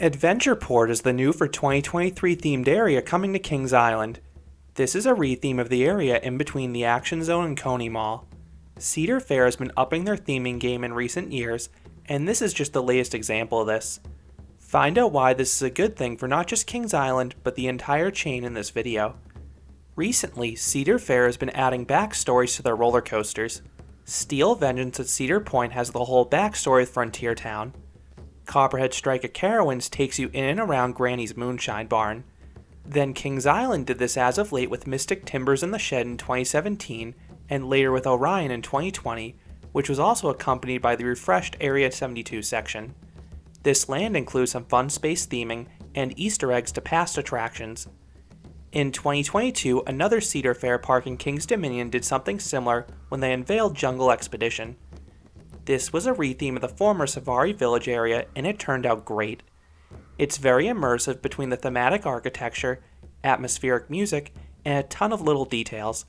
Adventureport is the new for 2023 themed area coming to Kings Island. This is a retheme of the area in between the Action Zone and Coney Mall. Cedar Fair has been upping their theming game in recent years, and this is just the latest example of this. Find out why this is a good thing for not just Kings Island, but the entire chain in this video. Recently, Cedar Fair has been adding backstories to their roller coasters. Steel Vengeance at Cedar Point has the whole backstory of Frontier Town. Copperhead Strike at Carowinds takes you in and around Granny's Moonshine Barn. Then Kings Island did this as of late with Mystic Timbers in the Shed in 2017, and later with Orion in 2020, which was also accompanied by the refreshed Area 72 section. This land includes some fun space theming and Easter eggs to past attractions. In 2022, another Cedar Fair park in Kings Dominion did something similar when they unveiled Jungle Expedition. This was a retheme of the former Safari Village area, and it turned out great. It's very immersive between the thematic architecture, atmospheric music, and a ton of little details.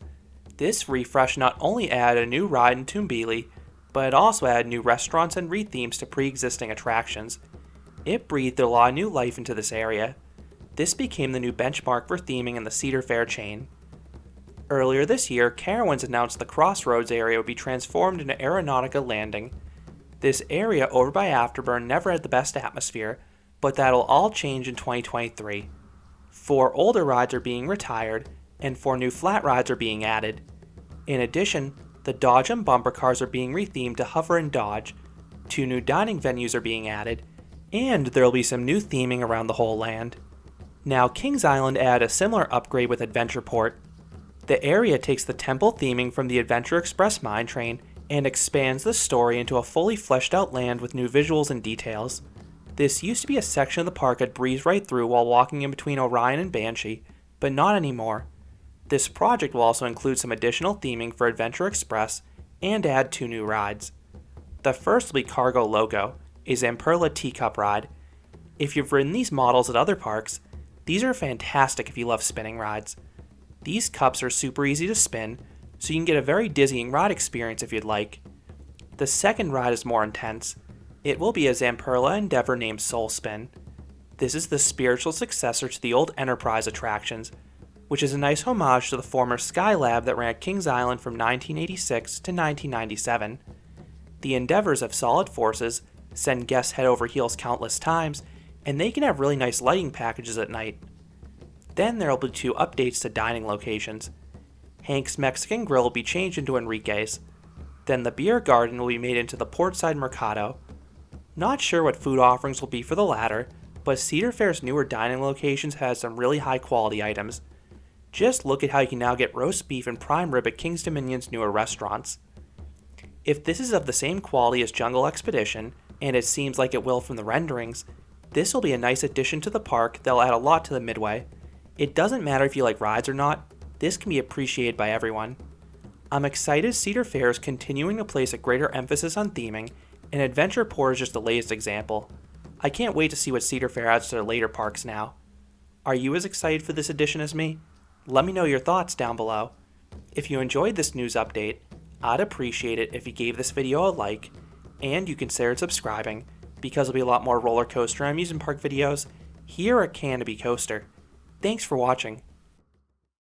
This refresh not only added a new ride in Toombili, but it also added new restaurants and rethemes to pre-existing attractions. It breathed a lot of new life into this area. This became the new benchmark for theming in the Cedar Fair chain. Earlier this year, Carowinds announced the Crossroads area would be transformed into Aeronautica Landing. This area over by Afterburn never had the best atmosphere, but that'll all change in 2023. 4 older rides are being retired, and 4 new flat rides are being added. In addition, the Dodge and bumper cars are being rethemed to hover and dodge, 2 new dining venues are being added, and there'll be some new theming around the whole land. Now, Kings Island added a similar upgrade with Adventureport. The area takes the temple theming from the Adventure Express mine train and expands the story into a fully fleshed out land with new visuals and details. This used to be a section of the park I'd breeze right through while walking in between Orion and Banshee, but not anymore. This project will also include some additional theming for Adventure Express and add 2 new rides. The first will be Cargo Loco, a Zamperla teacup ride. If you've ridden these models at other parks, these are fantastic if you love spinning rides. These cups are super easy to spin, so you can get a very dizzying ride experience if you'd like. The second ride is more intense. It will be a Zamperla Endeavor named Soul Spin. This is the spiritual successor to the old Enterprise attractions, which is a nice homage to the former Skylab that ran at Kings Island from 1986 to 1997. The Endeavors have solid forces, send guests head over heels countless times, and they can have really nice lighting packages at night. Then there will be 2 updates to dining locations. Hank's Mexican Grill will be changed into Enrique's. Then the Beer Garden will be made into the Portside Mercado. Not sure what food offerings will be for the latter, but Cedar Fair's newer dining locations has some really high quality items. Just look at how you can now get roast beef and prime rib at Kings Dominion's newer restaurants. If this is of the same quality as Jungle Expedition, and it seems like it will from the renderings, this will be a nice addition to the park that'll add a lot to the Midway. It doesn't matter if you like rides or not, this can be appreciated by everyone. I'm excited Cedar Fair is continuing to place a greater emphasis on theming, and Adventureport is just the latest example. I can't wait to see what Cedar Fair adds to their later parks now. Are you as excited for this addition as me? Let me know your thoughts down below. If you enjoyed this news update, I'd appreciate it if you gave this video a like, and you considered subscribing, because there'll be a lot more roller coaster and amusement park videos here at Canopy Coaster. Thanks for watching.